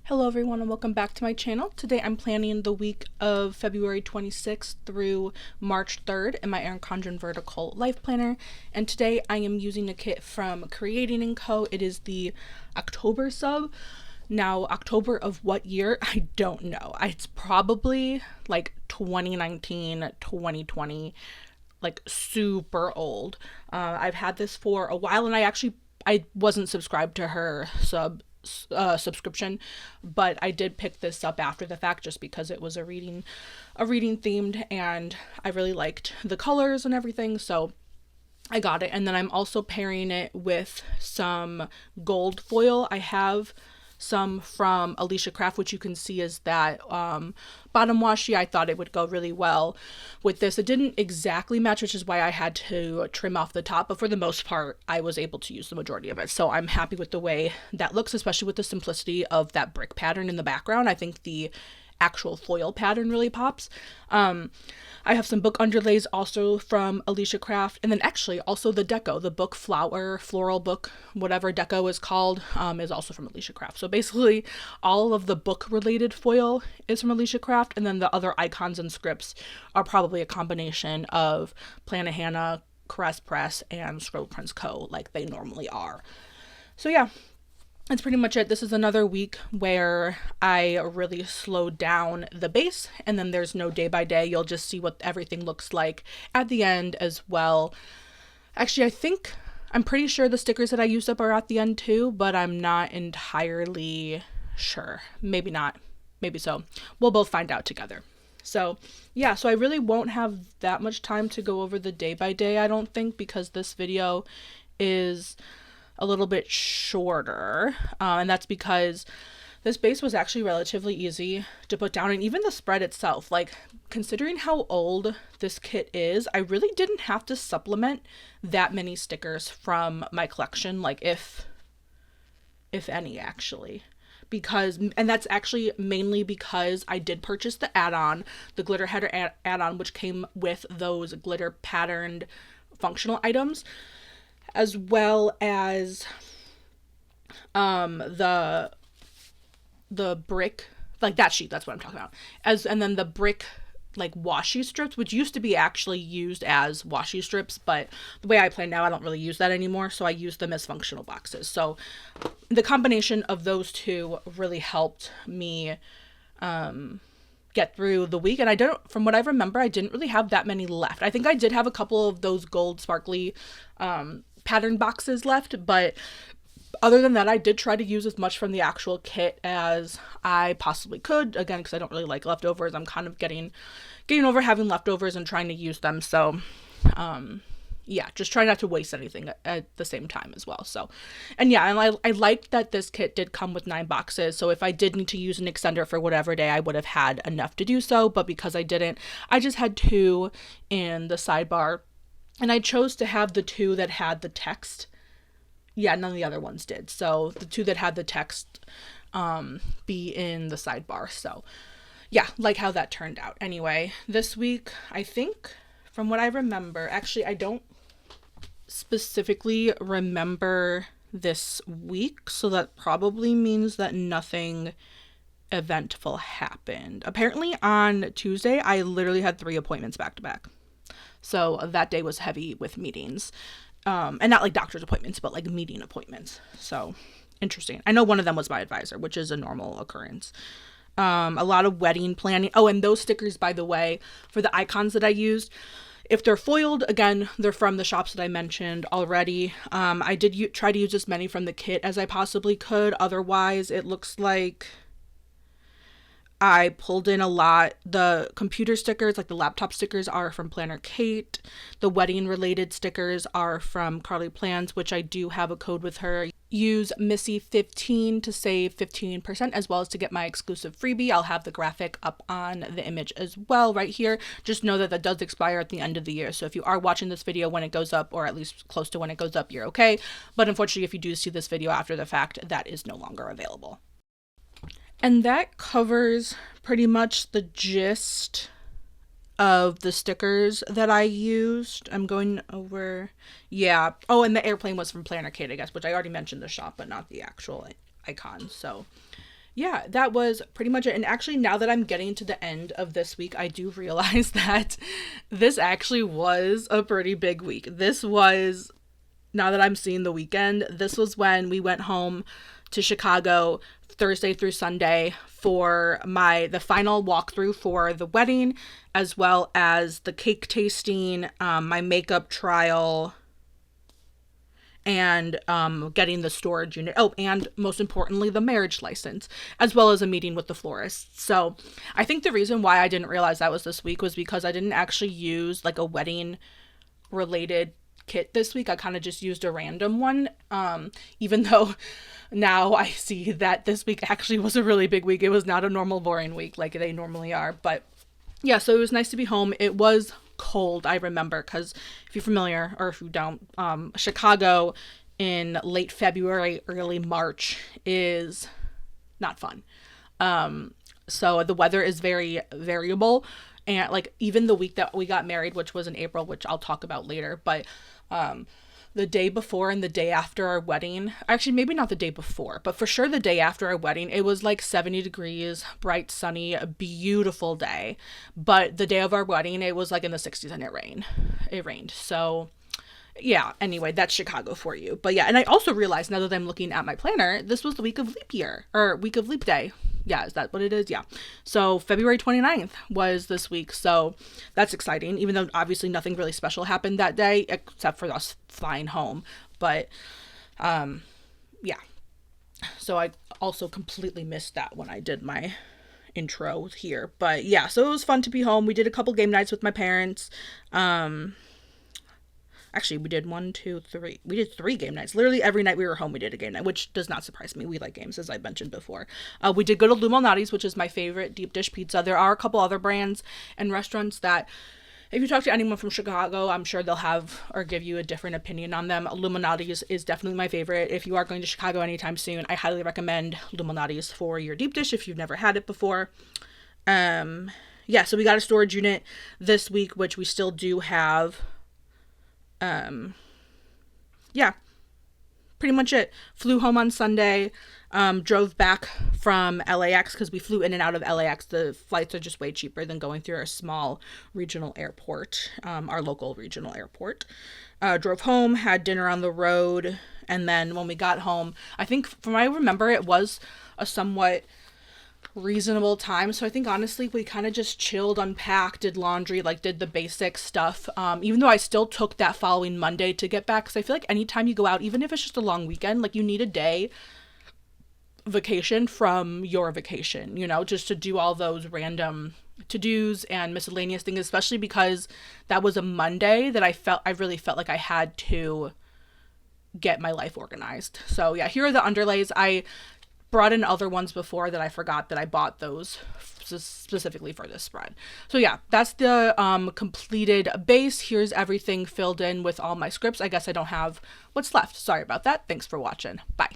Hello everyone and welcome back to my channel. Today I'm planning the week of February 26th through March 3rd in my Erin Condren Vertical Life Planner, and today I am using a kit from Creating & Co. It is the October sub. Now, October of what year? I don't know. It's probably like 2019, 2020, like super old. I've had this for a while, and I wasn't subscribed to her subscription, but I did pick this up after the fact just because it was a reading themed, and I really liked the colors and everything, so I got it. And then I'm also pairing it with some gold foil. I have some from Alicia Craft, which you can see is that bottom washi. I thought it would go really well with this. It didn't exactly match, which is why I had to trim off the top, but for the most part I was able to use the majority of it, so I'm happy with the way that looks, especially with the simplicity of that brick pattern in the background. I think the actual foil pattern really pops. I have some book underlays also from Alicia Craft, and then actually also the deco, the book floral book, whatever deco is called, is also from Alicia Craft. So basically all of the book related foil is from Alicia Craft, and then the other icons and scripts are probably a combination of Plannahannah, Caress Press, and Scroll Prints Co. like they normally are. So yeah, that's pretty much it. This is another week where I really slowed down the base, and then there's no day by day. You'll just see what everything looks like at the end as well. Actually, I'm pretty sure the stickers that I used up are at the end too, but I'm not entirely sure. Maybe not. Maybe so. We'll both find out together. So yeah, so I really won't have that much time to go over the day by day, I don't think, because this video is a little bit shorter, and that's because this base was actually relatively easy to put down, and even the spread itself, like considering how old this kit is, I really didn't have to supplement that many stickers from my collection, like if any, actually, and that's actually mainly because I did purchase the add-on, the glitter header add-on, which came with those glitter patterned functional items, as well as the brick, like that sheet, that's what I'm talking about, and then the brick like washi strips, which used to be actually used as washi strips, but the way I play now, I don't really use that anymore, so I use them as functional boxes. So the combination of those two really helped me get through the week, and from what I remember, I didn't really have that many left. I think I did have a couple of those gold sparkly pattern boxes left, but other than that, I did try to use as much from the actual kit as I possibly could, again, because I don't really like leftovers. I'm kind of getting over having leftovers and trying to use them, so yeah, just try not to waste anything at the same time as well. So, and yeah, and I liked that this kit did come with 9 boxes, so if I did need to use an extender for whatever day, I would have had enough to do so, but because I didn't, I just had 2 in the sidebar, and I chose to have the 2 that had the text. Yeah, none of the other ones did. So the 2 that had the text be in the sidebar. So yeah, like how that turned out. Anyway, this week, I think, from what I remember, actually, I don't specifically remember this week, so that probably means that nothing eventful happened. Apparently on Tuesday, I literally had 3 appointments back to back. So that day was heavy with meetings, and not like doctor's appointments, but like meeting appointments. So interesting. I know one of them was my advisor, which is a normal occurrence. A lot of wedding planning. Oh, and those stickers, by the way, for the icons that I used, if they're foiled, again, they're from the shops that I mentioned already. I did try to use as many from the kit as I possibly could. Otherwise, it looks like I pulled in a lot. The computer stickers, like the laptop stickers, are from Planner Kate. The wedding related stickers are from Carly Plans, which I do have a code with her. Use Missy15 to save 15%, as well as to get my exclusive freebie. I'll have the graphic up on the image as well right here. Just know that does expire at the end of the year. So if you are watching this video when it goes up, or at least close to when it goes up, you're okay. But unfortunately, if you do see this video after the fact, that is no longer available. And that covers pretty much the gist of the stickers that I used. I'm going over, yeah. Oh, and the airplane was from Planner Kate, I guess, which I already mentioned the shop, but not the actual icon. So Yeah, that was pretty much it. And actually, now that I'm getting to the end of this week, I do realize that this actually was a pretty big week. This was, now that I'm seeing the weekend, this was when we went home to Chicago Thursday through Sunday for the final walkthrough for the wedding, as well as the cake tasting, my makeup trial, and getting the storage unit. Oh, and most importantly, the marriage license, as well as a meeting with the florist. So I think the reason why I didn't realize that was this week was because I didn't actually use like a wedding related kit this week. I kind of just used a random one, even though now I see that this week actually was a really big week. It was not a normal boring week like they normally are. But yeah, so it was nice to be home. It was cold, I remember, because if you're familiar, or if you don't, Chicago in late February, early March is not fun. So the weather is very variable, and like even the week that we got married, which was in April, which I'll talk about later, but the day before and the day after our wedding, actually maybe not the day before, but for sure the day after our wedding, it was like 70 degrees, bright, sunny, a beautiful day. But the day of our wedding, it was like in the 60s and it rained. So yeah, anyway, that's Chicago for you. But yeah, and I also realized now that I'm looking at my planner, this was the week of leap year, or week of leap day. Yeah, is that what it is? Yeah. So February 29th was this week. So that's exciting, even though obviously nothing really special happened that day except for us flying home. But yeah. So I also completely missed that when I did my intro here. But yeah, so it was fun to be home. We did a couple game nights with my parents. Actually, we did we did 3 game nights. Literally every night we were home, we did a game night, which does not surprise me. We like games, as I mentioned before. We did go to Lumalnati's, which is my favorite deep dish pizza. There are a couple other brands and restaurants that, if you talk to anyone from Chicago, I'm sure they'll have or give you a different opinion on them. Lumalnati's is definitely my favorite. If you are going to Chicago anytime soon, I highly recommend Lumalnati's for your deep dish if you've never had it before. Yeah, so we got a storage unit this week, which we still do have. Yeah, pretty much it. Flew home on Sunday, drove back from LAX because we flew in and out of LAX. The flights are just way cheaper than going through our small regional airport, our local regional airport. Drove home, had dinner on the road, and then when we got home, I think from what I remember, it was a somewhat reasonable time. So I think honestly we kind of just chilled, unpacked, did laundry, like did the basic stuff, even though I still took that following Monday to get back, because I feel like anytime you go out, even if it's just a long weekend, like you need a day vacation from your vacation, just to do all those random to-dos and miscellaneous things, especially because that was a Monday that I really felt like I had to get my life organized. So yeah, here are the underlays. I brought in other ones before that I forgot that I bought those specifically for this spread. So yeah, that's the completed base. Here's everything filled in with all my scripts. I guess I don't have what's left. Sorry about that. Thanks for watching. Bye.